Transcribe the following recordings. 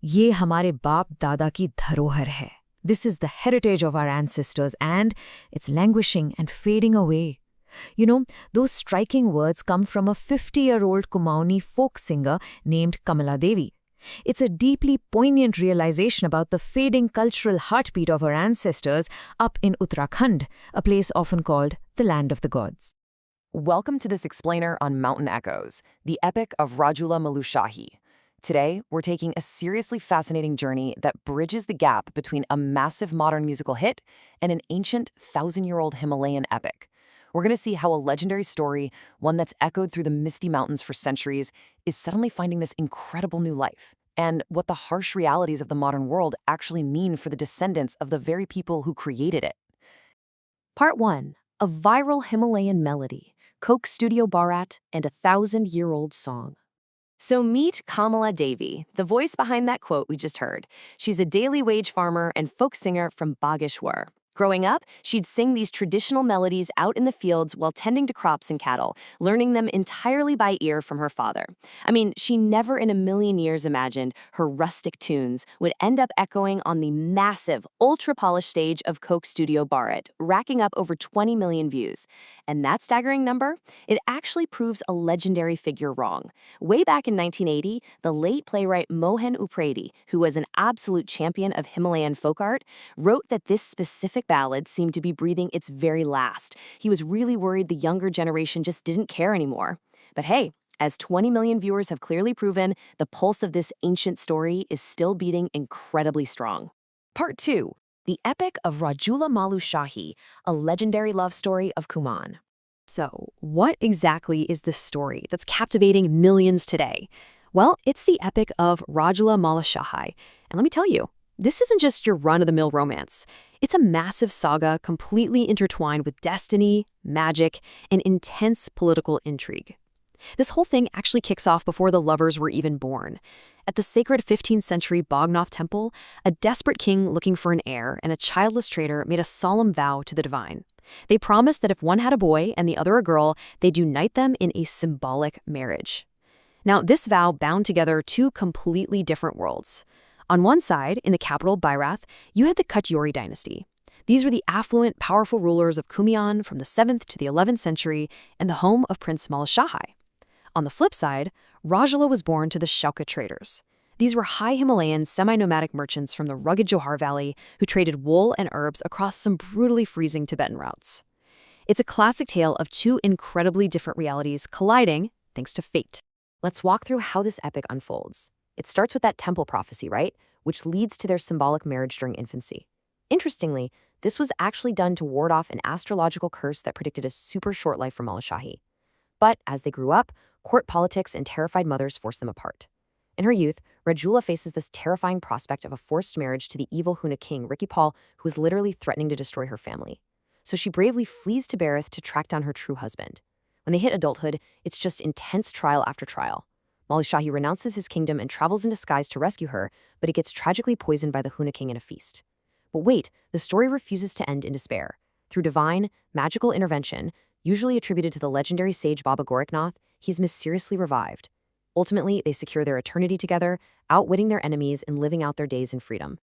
ये हमारे बाप दादा की धरोहर है. This is the heritage of our ancestors and it's languishing and fading away. You know, those striking words come from a 50-year-old Kumaoni folk singer named Kamala Devi. It's a deeply poignant realization about the fading cultural heartbeat of our ancestors up in Uttarakhand, a place often called the land of the gods. Welcome to this explainer on Mountain Echoes, the epic of Rajula Malushahi. Today, we're taking a seriously fascinating journey that bridges the gap between a massive modern musical hit and an ancient, thousand-year-old Himalayan epic. We're going to see how a legendary story, one that's echoed through the misty mountains for centuries, is suddenly finding this incredible new life, and what the harsh realities of the modern world actually mean for the descendants of the very people who created it. Part 1. A viral Himalayan melody, Coke Studio Bharat, and a 1,000-year-old song. So meet Kamala Devi, the voice behind that quote we just heard. She's a daily wage farmer and folk singer from Bageshwar. Growing up, she'd sing these traditional melodies out in the fields while tending to crops and cattle, learning them entirely by ear from her father. I mean, she never in a million years imagined her rustic tunes would end up echoing on the massive, ultra-polished stage of Coke Studio Bharat, racking up over 20 million views. And that staggering number? It actually proves a legendary figure wrong. Way back in 1980, the late playwright Mohan Upredi, who was an absolute champion of Himalayan folk art, wrote that this specific ballad seemed to be breathing its very last. He was really worried the younger generation just didn't care anymore. But hey, as 20 million viewers have clearly proven, the pulse of this ancient story is still beating incredibly strong. Part 2. The epic of Rajula Malushahi, a legendary love story of Kumaon. So, what exactly is this story that's captivating millions today? Well, it's the epic of Rajula Malushahi. And let me tell you, this isn't just your run-of-the-mill romance. It's a massive saga completely intertwined with destiny, magic, and intense political intrigue. This whole thing actually kicks off before the lovers were even born. At the sacred 15th century Bognath temple, a desperate king looking for an heir and a childless trader made a solemn vow to the divine. They promised that if one had a boy and the other a girl, they'd unite them in a symbolic marriage. Now, this vow bound together two completely different worlds. On one side, in the capital Bharat, you had the Katyuri dynasty. These were the affluent, powerful rulers of Kumaon from the 7th to the 11th century and the home of Prince Malushahi. On the flip side, Rajula was born to the Shauka traders. These were high Himalayan, semi-nomadic merchants from the rugged Jagar Valley who traded wool and herbs across some brutally freezing Tibetan routes. It's a classic tale of two incredibly different realities colliding thanks to fate. Let's walk through how this epic unfolds. It starts with that temple prophecy, right? Which leads to their symbolic marriage during infancy. Interestingly, this was actually done to ward off an astrological curse that predicted a super short life for Malushahi. But as they grew up, court politics and terrified mothers forced them apart. In her youth, Rajula faces this terrifying prospect of a forced marriage to the evil Huna king, Rikipal, who is literally threatening to destroy her family. So she bravely flees to Bharat to track down her true husband. When they hit adulthood, it's just intense trial after trial. Malushahi renounces his kingdom and travels in disguise to rescue her, but he gets tragically poisoned by the Huna king in a feast. But wait, the story refuses to end in despair. Through divine, magical intervention, usually attributed to the legendary sage Baba Gorakhnath, he's mysteriously revived. Ultimately, they secure their eternity together, outwitting their enemies and living out their days in freedom.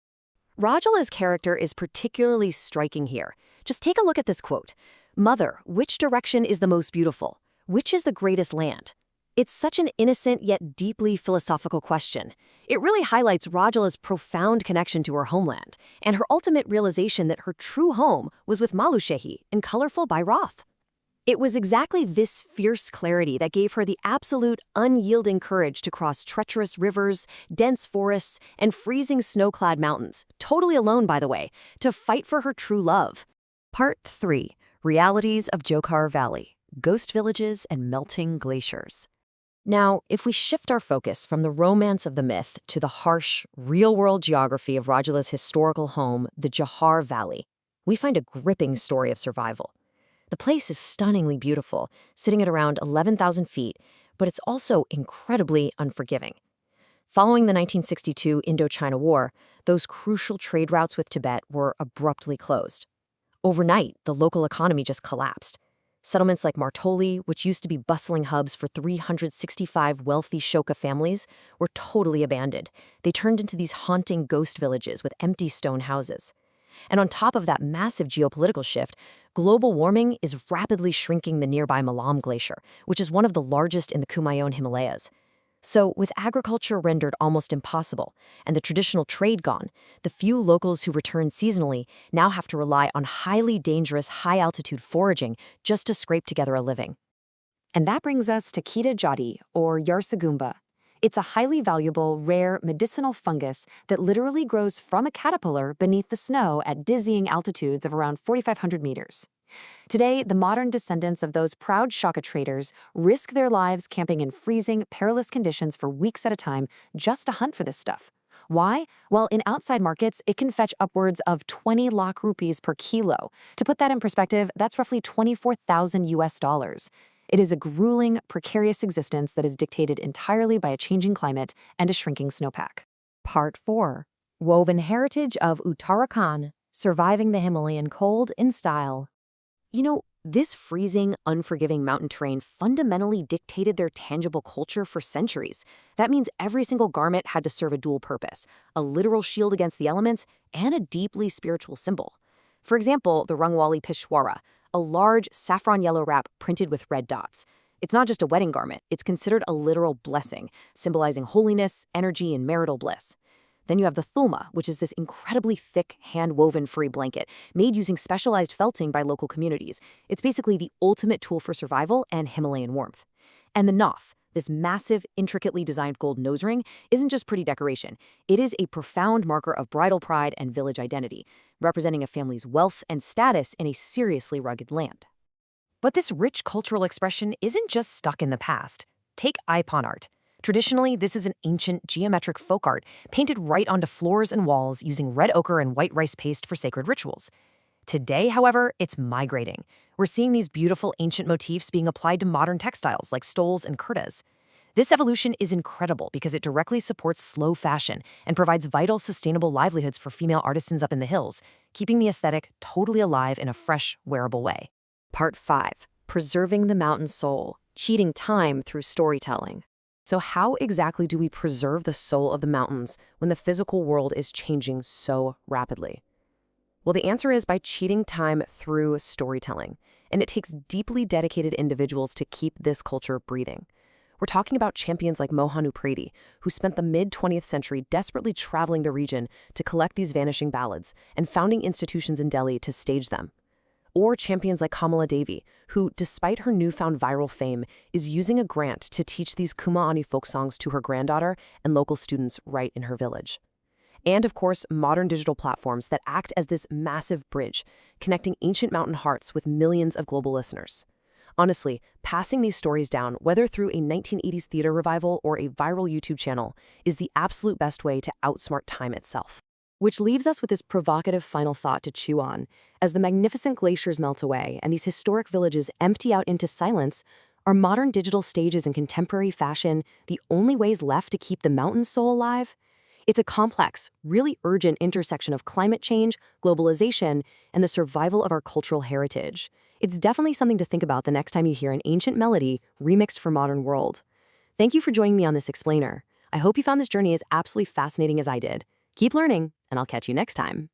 Rajula's character is particularly striking here. Just take a look at this quote. "Mother, which direction is the most beautiful? Which is the greatest land?" It's such an innocent yet deeply philosophical question. It really highlights Rajula's profound connection to her homeland and her ultimate realization that her true home was with Malushahi in colorful Bharat. It was exactly this fierce clarity that gave her the absolute unyielding courage to cross treacherous rivers, dense forests, and freezing snow-clad mountains, totally alone, by the way, to fight for her true love. Part 3. Realities of Jagar Valley, Ghost Villages and Melting Glaciers. Now, if we shift our focus from the romance of the myth to the harsh, real-world geography of Rajula's historical home, the Jagar Valley, we find a gripping story of survival. The place is stunningly beautiful, sitting at around 11,000 feet, but it's also incredibly unforgiving. Following the 1962 Indo-China War, those crucial trade routes with Tibet were abruptly closed. Overnight, the local economy just collapsed. Settlements like Martoli, which used to be bustling hubs for 365 wealthy Shoka families, were totally abandoned. They turned into these haunting ghost villages with empty stone houses. And on top of that massive geopolitical shift, global warming is rapidly shrinking the nearby Malam Glacier, which is one of the largest in the Kumaon Himalayas. So, with agriculture rendered almost impossible and the traditional trade gone, the few locals who return seasonally now have to rely on highly dangerous high-altitude foraging just to scrape together a living. And that brings us to Kita jadi, or Yarsagumba. It's a highly valuable, rare, medicinal fungus that literally grows from a caterpillar beneath the snow at dizzying altitudes of around 4,500 meters. Today, the modern descendants of those proud Shaka traders risk their lives camping in freezing, perilous conditions for weeks at a time just to hunt for this stuff. Why? Well, in outside markets, it can fetch upwards of 20 lakh rupees per kilo. To put that in perspective, that's roughly 24,000 US dollars. It is a grueling, precarious existence that is dictated entirely by a changing climate and a shrinking snowpack. Part 4. Woven Heritage of Uttarakhand, Surviving the Himalayan Cold in Style. You know, this freezing, unforgiving mountain terrain fundamentally dictated their tangible culture for centuries. That means every single garment had to serve a dual purpose, a literal shield against the elements and a deeply spiritual symbol. For example, the Rangwali Peshwara, a large saffron yellow wrap printed with red dots. It's not just a wedding garment, it's considered a literal blessing, symbolizing holiness, energy, and marital bliss. Then you have the thulma, which is this incredibly thick, hand-woven furry blanket made using specialized felting by local communities. It's basically the ultimate tool for survival and Himalayan warmth. And the noth, this massive, intricately designed gold nose ring, isn't just pretty decoration. It is a profound marker of bridal pride and village identity, representing a family's wealth and status in a seriously rugged land. But this rich cultural expression isn't just stuck in the past. Take Ipan art. Traditionally, this is an ancient geometric folk art painted right onto floors and walls using red ochre and white rice paste for sacred rituals. Today, however, it's migrating. We're seeing these beautiful ancient motifs being applied to modern textiles like stoles and kurtas. This evolution is incredible because it directly supports slow fashion and provides vital, sustainable livelihoods for female artisans up in the hills, keeping the aesthetic totally alive in a fresh, wearable way. Part 5. Preserving the mountain soul, cheating time through storytelling. So how exactly do we preserve the soul of the mountains when the physical world is changing so rapidly? Well, the answer is by cheating time through storytelling, and it takes deeply dedicated individuals to keep this culture breathing. We're talking about champions like Mohanu Preti, who spent the mid-20th century desperately traveling the region to collect these vanishing ballads and founding institutions in Delhi to stage them. Or champions like Kamala Devi, who, despite her newfound viral fame, is using a grant to teach these Kumaoni folk songs to her granddaughter and local students right in her village. And, of course, modern digital platforms that act as this massive bridge, connecting ancient mountain hearts with millions of global listeners. Honestly, passing these stories down, whether through a 1980s theater revival or a viral YouTube channel, is the absolute best way to outsmart time itself. Which leaves us with this provocative final thought to chew on. As the magnificent glaciers melt away and these historic villages empty out into silence, are modern digital stages and contemporary fashion the only ways left to keep the mountain soul alive? It's a complex, really urgent intersection of climate change, globalization, and the survival of our cultural heritage. It's definitely something to think about the next time you hear an ancient melody remixed for modern world. Thank you for joining me on this explainer. I hope you found this journey as absolutely fascinating as I did. Keep learning, and I'll catch you next time.